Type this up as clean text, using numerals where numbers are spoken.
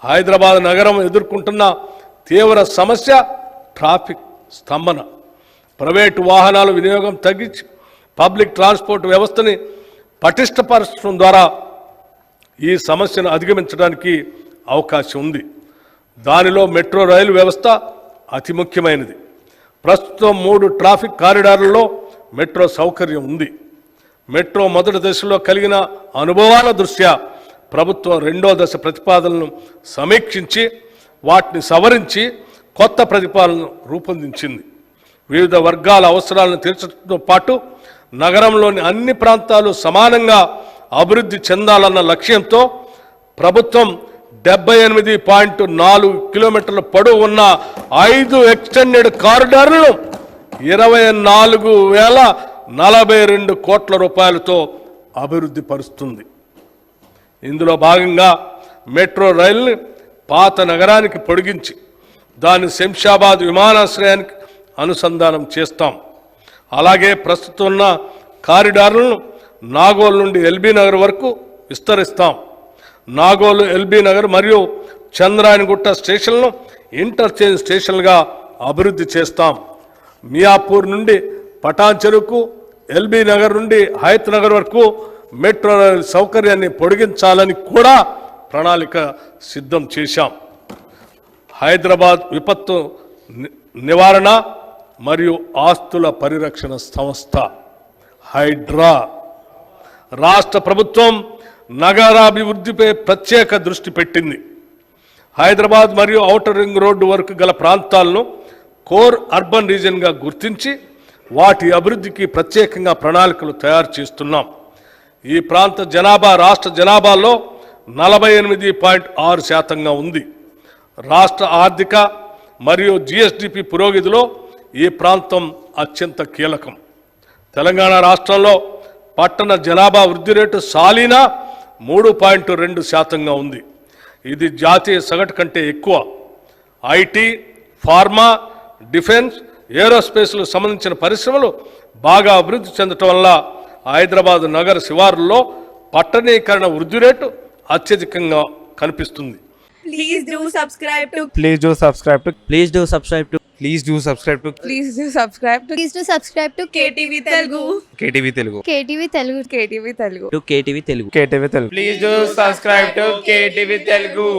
హైదరాబాద్ నగరం ఎదుర్కొంటున్న తీవ్ర సమస్య ట్రాఫిక్ స్తంభన. ప్రైవేటు వాహనాల వినియోగం తగ్గించి పబ్లిక్ ట్రాన్స్పోర్ట్ వ్యవస్థని పటిష్టపరచడం ద్వారా ఈ సమస్యను అధిగమించడానికి అవకాశం ఉంది. దానిలో మెట్రో రైలు వ్యవస్థ అతి ముఖ్యమైనది. ప్రస్తుతం 3 ట్రాఫిక్ కారిడార్లలో మెట్రో సౌకర్యం ఉంది. మెట్రో మొదటి దశలో కలిగిన అనుభవాల దృష్ట్యా ప్రభుత్వం 2వ దశ ప్రతిపాదనలను సమీక్షించి వాటిని సవరించి కొత్త ప్రతిపాదనను రూపొందించింది. వివిధ వర్గాల అవసరాలను తీర్చడంతో పాటు నగరంలోని అన్ని ప్రాంతాలు సమానంగా అభివృద్ధి చెందాలన్న లక్ష్యంతో ప్రభుత్వం 78.4 కిలోమీటర్ల పొడవు ఉన్న 5 ఎక్స్టెండెడ్ కారిడార్లను 24,042 కోట్ల రూపాయలతో అభివృద్ధి పరుస్తుంది. ఇందులో భాగంగా మెట్రో రైలుని పాత నగరానికి పొడిగించి దాన్ని శంషాబాద్ విమానాశ్రయానికి అనుసంధానం చేస్తాం. అలాగే ప్రస్తుతం ఉన్న కారిడార్లను నాగోల్ నుండి ఎల్బీ నగర్ వరకు విస్తరిస్తాం. నాగోల్, ఎల్బీ నగర్ మరియు చంద్రాయణగుట్ట స్టేషన్లను ఇంటర్చేంజ్ స్టేషన్లుగా అభివృద్ధి చేస్తాం. మియాపూర్ నుండి పటాన్ చెరువుకు, ఎల్బీ నగర్ నుండి హయత్ నగర్ వరకు మెట్రో రైలు సౌకర్యాన్ని పొడిగించాలని కూడా ప్రణాళిక సిద్ధం చేశాం. హైదరాబాద్ విపత్తు నివారణ మరియు ఆస్తుల పరిరక్షణ సంస్థ హైడ్రా రాష్ట్ర ప్రభుత్వం నగరాభివృద్ధిపై ప్రత్యేక దృష్టి పెట్టింది. హైదరాబాద్ మరియు ఔటర్ రింగ్ రోడ్డు వరకు గల ప్రాంతాలను కోర్ అర్బన్ రీజియన్గా గుర్తించి వాటి అభివృద్ధికి ప్రత్యేకంగా ప్రణాళికలు తయారు చేస్తున్నాం. ఈ ప్రాంత జనాభా రాష్ట్ర జనాభాలో 48.6% ఉంది. రాష్ట్ర ఆర్థిక మరియు జిఎస్డిపి పురోగతిలో ఈ ప్రాంతం అత్యంత కీలకం. తెలంగాణ రాష్ట్రంలో పట్టణ జనాభా వృద్ధి రేటు సాలీనా 3.2% ఉంది. ఇది జాతీయ సగటు కంటే ఎక్కువ. ఐటీ, ఫార్మా, డిఫెన్స్, ఏరోస్పేస్లకు సంబంధించిన పరిశ్రమలు బాగా అభివృద్ధి చెందటం వల్ల హైదరాబాద్ నగర శివారుల్లో పట్టణీకరణ వృద్ధి రేటు అత్యధికంగా కనిపిస్తుంది. Please do subscribe to Please do subscribe to Please do subscribe to Please do subscribe to Please do subscribe to Please do subscribe to KTV Telugu. KTV Telugu. KTV Telugu. KTV Telugu. KTV Telugu. KTV Telugu. Please do subscribe to KTV Telugu.